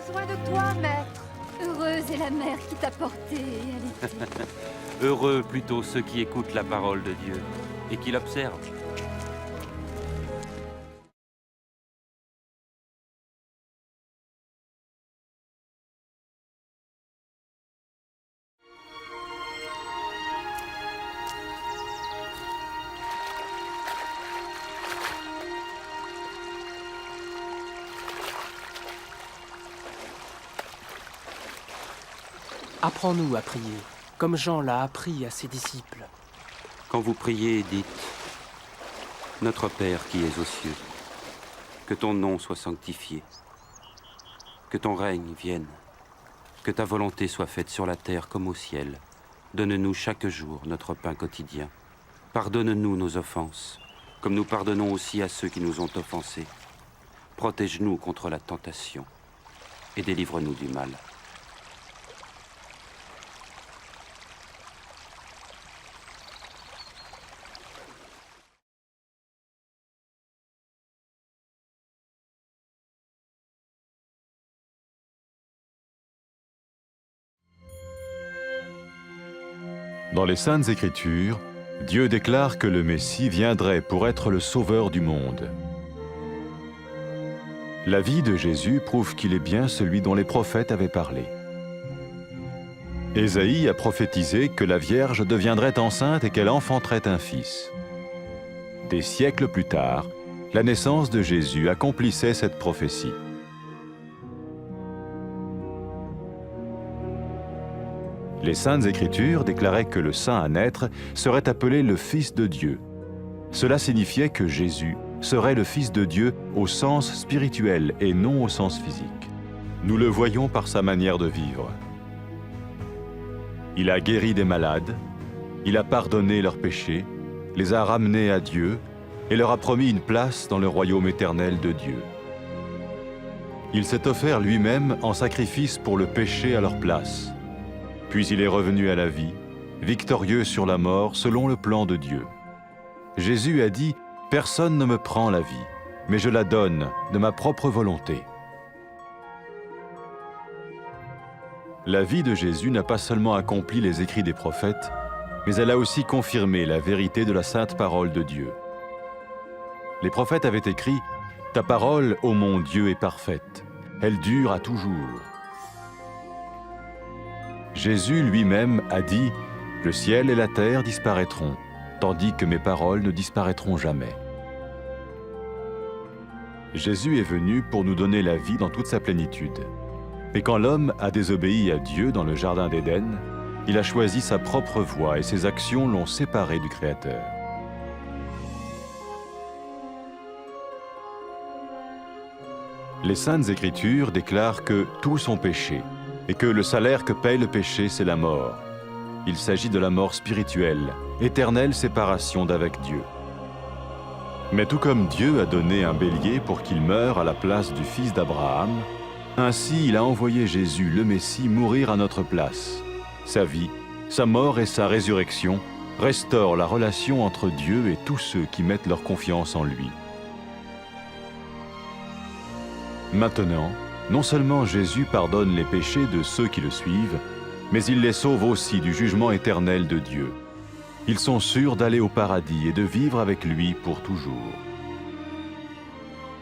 besoin de toi, maître. Heureuse est la mère qui t'a porté et allaitée. Heureux plutôt ceux qui écoutent la parole de Dieu et qui l'observent. Apprends-nous à prier, comme Jean l'a appris à ses disciples. Quand vous priez, dites « Notre Père qui es aux cieux, que ton nom soit sanctifié, que ton règne vienne, que ta volonté soit faite sur la terre comme au ciel. Donne-nous chaque jour notre pain quotidien. Pardonne-nous nos offenses, comme nous pardonnons aussi à ceux qui nous ont offensés. Protège-nous contre la tentation et délivre-nous du mal. » Dans les Saintes Écritures, Dieu déclare que le Messie viendrait pour être le sauveur du monde. La vie de Jésus prouve qu'il est bien celui dont les prophètes avaient parlé. Ésaïe a prophétisé que la Vierge deviendrait enceinte et qu'elle enfanterait un fils. Des siècles plus tard, la naissance de Jésus accomplissait cette prophétie. Les Saintes Écritures déclaraient que le saint à naître serait appelé le Fils de Dieu. Cela signifiait que Jésus serait le Fils de Dieu au sens spirituel et non au sens physique. Nous le voyons par sa manière de vivre. Il a guéri des malades, il a pardonné leurs péchés, les a ramenés à Dieu et leur a promis une place dans le royaume éternel de Dieu. Il s'est offert lui-même en sacrifice pour le péché à leur place. Puis il est revenu à la vie, victorieux sur la mort selon le plan de Dieu. Jésus a dit « Personne ne me prend la vie, mais je la donne de ma propre volonté. » La vie de Jésus n'a pas seulement accompli les écrits des prophètes, mais elle a aussi confirmé la vérité de la sainte parole de Dieu. Les prophètes avaient écrit « Ta parole, ô mon Dieu, est parfaite, elle dure à toujours. » Jésus lui-même a dit « Le ciel et la terre disparaîtront, tandis que mes paroles ne disparaîtront jamais. » Jésus est venu pour nous donner la vie dans toute sa plénitude. Et quand l'homme a désobéi à Dieu dans le jardin d'Éden, il a choisi sa propre voie et ses actions l'ont séparé du Créateur. Les Saintes Écritures déclarent que tous ont péché et que le salaire que paye le péché, c'est la mort. Il s'agit de la mort spirituelle, éternelle séparation d'avec Dieu. Mais tout comme Dieu a donné un bélier pour qu'il meure à la place du fils d'Abraham, ainsi il a envoyé Jésus, le Messie, mourir à notre place. Sa vie, sa mort et sa résurrection restaurent la relation entre Dieu et tous ceux qui mettent leur confiance en lui. Maintenant, non seulement Jésus pardonne les péchés de ceux qui le suivent, mais il les sauve aussi du jugement éternel de Dieu. Ils sont sûrs d'aller au paradis et de vivre avec lui pour toujours.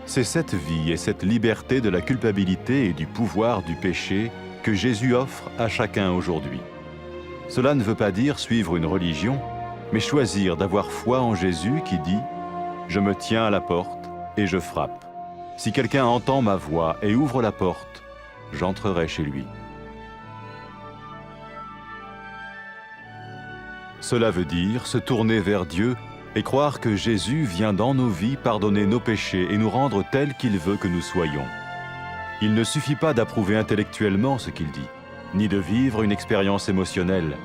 C'est cette vie et cette liberté de la culpabilité et du pouvoir du péché que Jésus offre à chacun aujourd'hui. Cela ne veut pas dire suivre une religion, mais choisir d'avoir foi en Jésus qui dit « Je me tiens à la porte et je frappe. Si quelqu'un entend ma voix et ouvre la porte, j'entrerai chez lui. » Cela veut dire se tourner vers Dieu et croire que Jésus vient dans nos vies pardonner nos péchés et nous rendre tels qu'il veut que nous soyons. Il ne suffit pas d'approuver intellectuellement ce qu'il dit, ni de vivre une expérience émotionnelle.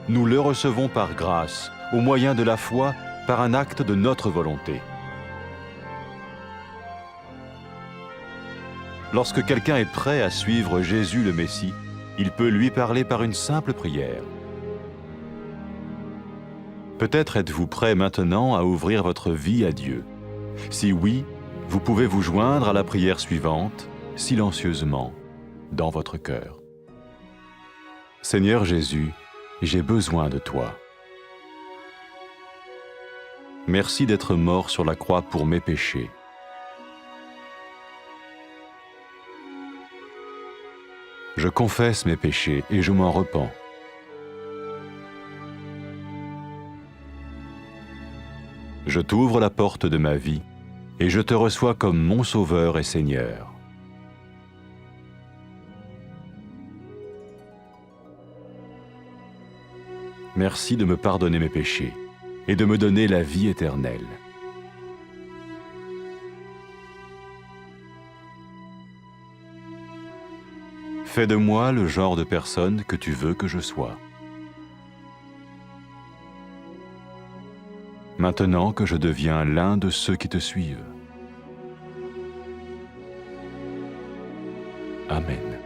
Nous le recevons par grâce, au moyen de la foi, par un acte de notre volonté. Lorsque quelqu'un est prêt à suivre Jésus le Messie, il peut lui parler par une simple prière. Peut-être êtes-vous prêt maintenant à ouvrir votre vie à Dieu. Si oui, vous pouvez vous joindre à la prière suivante, silencieusement. dans votre cœur. Seigneur Jésus, j'ai besoin de toi. Merci d'être mort sur la croix pour mes péchés. Je confesse mes péchés et je m'en repens. Je t'ouvre la porte de ma vie et je te reçois comme mon Sauveur et Seigneur. Merci de me pardonner mes péchés et de me donner la vie éternelle. Fais de moi le genre de personne que tu veux que je sois. Maintenant que je deviens l'un de ceux qui te suivent. Amen.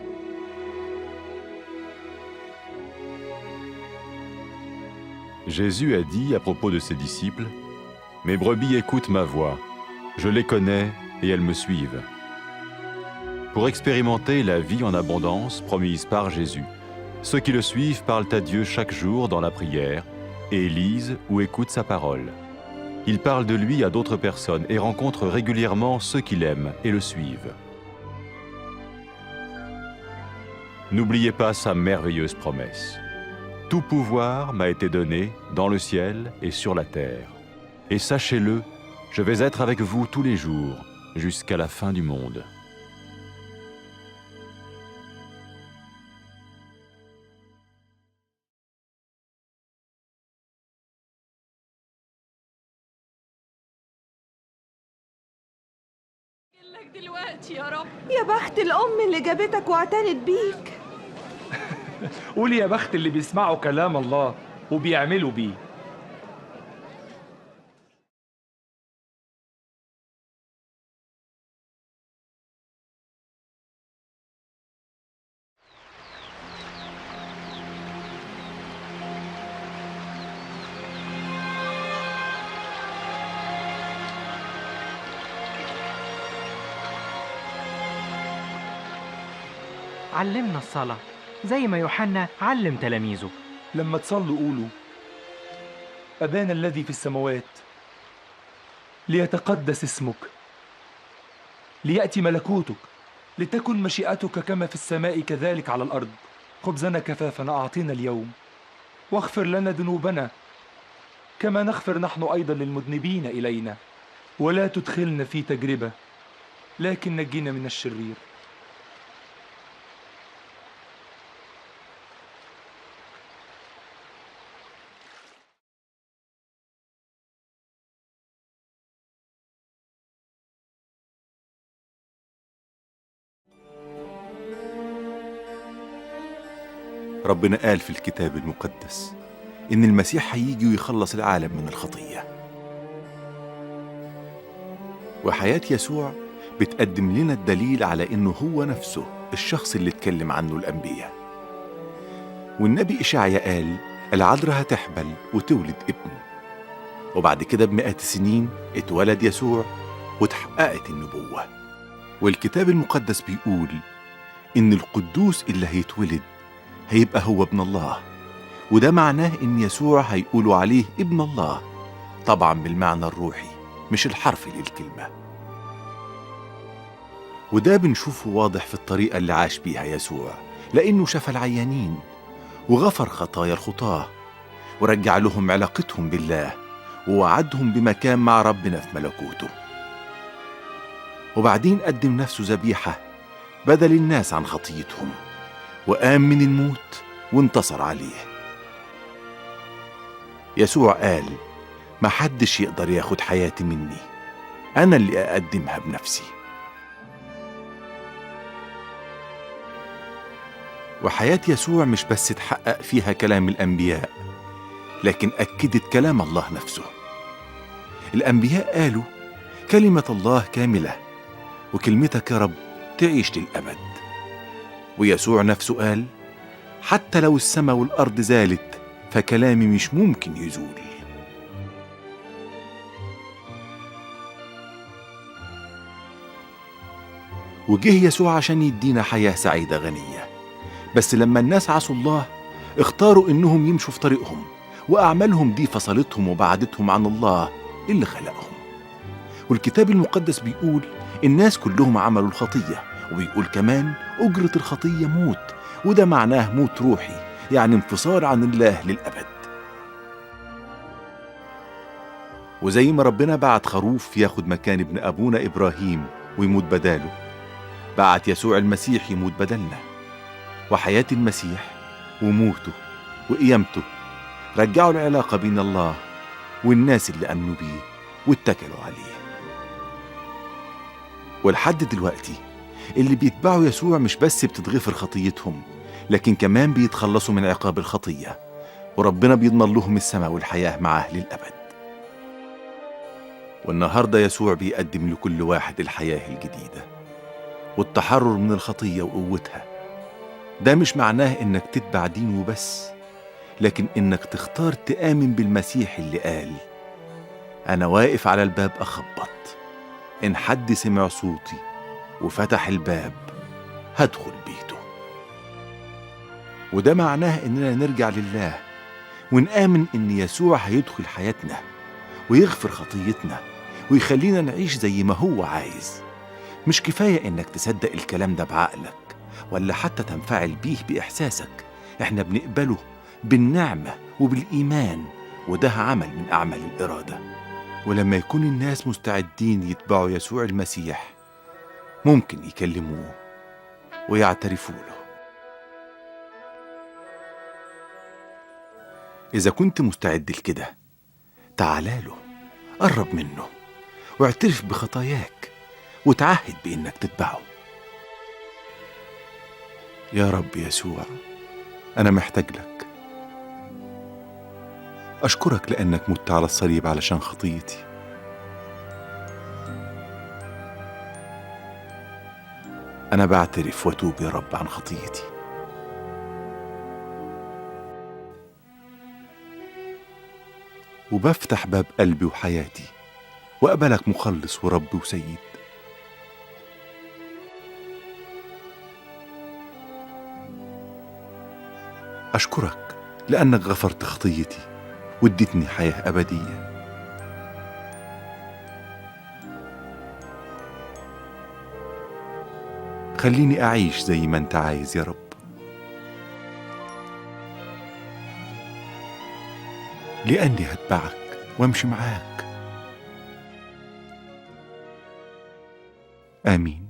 Jésus a dit à propos de ses disciples, « Mes brebis écoutent ma voix, je les connais et elles me suivent. » Pour expérimenter la vie en abondance promise par Jésus, ceux qui le suivent parlent à Dieu chaque jour dans la prière et lisent ou écoutent sa parole. Ils parlent de lui à d'autres personnes et rencontrent régulièrement ceux qui l'aiment et le suivent. N'oubliez pas sa merveilleuse promesse. Tout pouvoir m'a été donné dans le ciel et sur la terre. Et sachez-le, je vais être avec vous tous les jours, jusqu'à la fin du monde. يا بخت الأم اللي جابتك واعتنت بيك. قولي يا بخت اللي بيسمعوا كلام الله وبيعملوا بيه. علمنا الصلاة زي ما يوحنا علم تلاميذه. لما تصلوا قولوا: أبانا الذي في السماوات، ليتقدس اسمك، ليأتي ملكوتك، لتكن مشيئتك كما في السماء كذلك على الأرض. خبزنا كفافنا أعطينا اليوم، واغفر لنا ذنوبنا كما نغفر نحن أيضا للمذنبين إلينا، ولا تدخلنا في تجربة لكن نجينا من الشرير. ربنا قال في الكتاب المقدس إن المسيح هيجي ويخلص العالم من الخطية، وحياة يسوع بتقدم لنا الدليل على إنه هو نفسه الشخص اللي اتكلم عنه الأنبياء. والنبي إشعياء قال العذراء هتحبل وتولد ابن، وبعد كده ب100 سنين اتولد يسوع وتحققت النبوة. والكتاب المقدس بيقول إن القدوس اللي هيتولد هيبقى هو ابن الله، وده معناه إن يسوع هيقولوا عليه ابن الله، طبعا بالمعنى الروحي مش الحرفي للكلمة. وده بنشوفه واضح في الطريقة اللي عاش بيها يسوع، لأنه شفى العيانين وغفر خطايا الخطاة ورجع لهم علاقتهم بالله ووعدهم بمكان مع ربنا في ملكوته. وبعدين قدم نفسه ذبيحة بدل الناس عن خطيتهم، وقام من الموت وانتصر عليه. يسوع قال محدش يقدر ياخد حياتي مني، أنا اللي أقدمها بنفسي. وحياة يسوع مش بس تحقق فيها كلام الأنبياء، لكن أكدت كلام الله نفسه. الأنبياء قالوا كلمة الله كاملة، وكلمتك يا رب تعيش للأبد. ويسوع نفسه قال حتى لو السماء والأرض زالت فكلامي مش ممكن يزول. وجه يسوع عشان يدينا حياة سعيدة غنية. بس لما الناس عصوا الله اختاروا إنهم يمشوا في طريقهم، وأعمالهم دي فصلتهم وبعدتهم عن الله اللي خلقهم. والكتاب المقدس بيقول الناس كلهم عملوا الخطية، وبيقول كمان أجرة الخطية موت، وده معناه موت روحي، يعني انفصال عن الله للأبد. وزي ما ربنا بعت خروف ياخد مكان ابن أبونا إبراهيم ويموت بداله، بعت يسوع المسيح يموت بدلنا. وحياة المسيح وموته وقيامته رجعوا العلاقة بين الله والناس اللي أمنوا بيه واتكلوا عليه. ولحد دلوقتي اللي بيتبعوا يسوع مش بس بتتغفر خطيتهم، لكن كمان بيتخلصوا من عقاب الخطية، وربنا بيضمن لهم السماء والحياة معاه للأبد. والنهاردة يسوع بيقدم لكل واحد الحياة الجديدة والتحرر من الخطية وقوتها. ده مش معناه إنك تتبع دين وبس، لكن إنك تختار تآمن بالمسيح اللي قال أنا واقف على الباب أخبط، إن حد سمع صوتي وفتح الباب هدخل بيته. وده معناه إننا نرجع لله ونآمن إن يسوع هيدخل حياتنا ويغفر خطيتنا ويخلينا نعيش زي ما هو عايز. مش كفاية إنك تصدق الكلام ده بعقلك ولا حتى تنفعل بيه بإحساسك، إحنا بنقبله بالنعمة وبالإيمان، وده عمل من أعمال الإرادة. ولما يكون الناس مستعدين يتبعوا يسوع المسيح ممكن يكلموه ويعترفوا له. إذا كنت مستعد لكده تعالى له، قرب منه واعترف بخطاياك وتعهد بإنك تتبعه. يا رب يسوع، أنا محتاج لك. أشكرك لأنك مت على الصليب علشان خطيتي. أنا بعترف وأتوب يا رب عن خطيتي. وبفتح باب قلبي وحياتي وأقبلك مخلص ورب وسيد. أشكرك لأنك غفرت خطيتي واديتني حياة أبدية. خليني أعيش زي ما أنت عايز يا رب. لأني هتبعك وامشي معاك. آمين.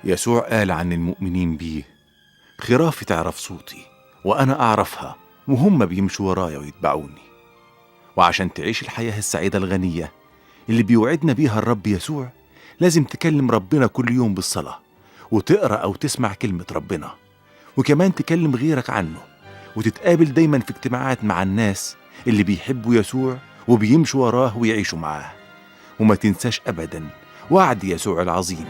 يسوع قال عن المؤمنين بيه خرافي تعرف صوتي وأنا أعرفها وهم بيمشوا ورايا ويتبعوني. وعشان تعيش الحياة السعيدة الغنية اللي بيوعدنا بيها الرب يسوع لازم تكلم ربنا كل يوم بالصلاة، وتقرأ أو تسمع كلمة ربنا، وكمان تكلم غيرك عنه، وتتقابل دايما في اجتماعات مع الناس اللي بيحبوا يسوع وبيمشوا وراه ويعيشوا معاه. وما تنساش أبدا وعد يسوع العظيم: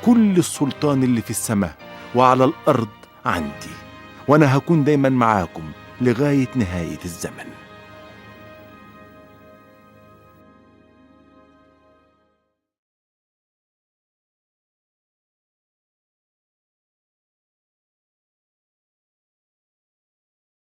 كل السلطان اللي في السماء وعلى الأرض عندي، وأنا هكون دايما معاكم لغاية نهاية الزمن.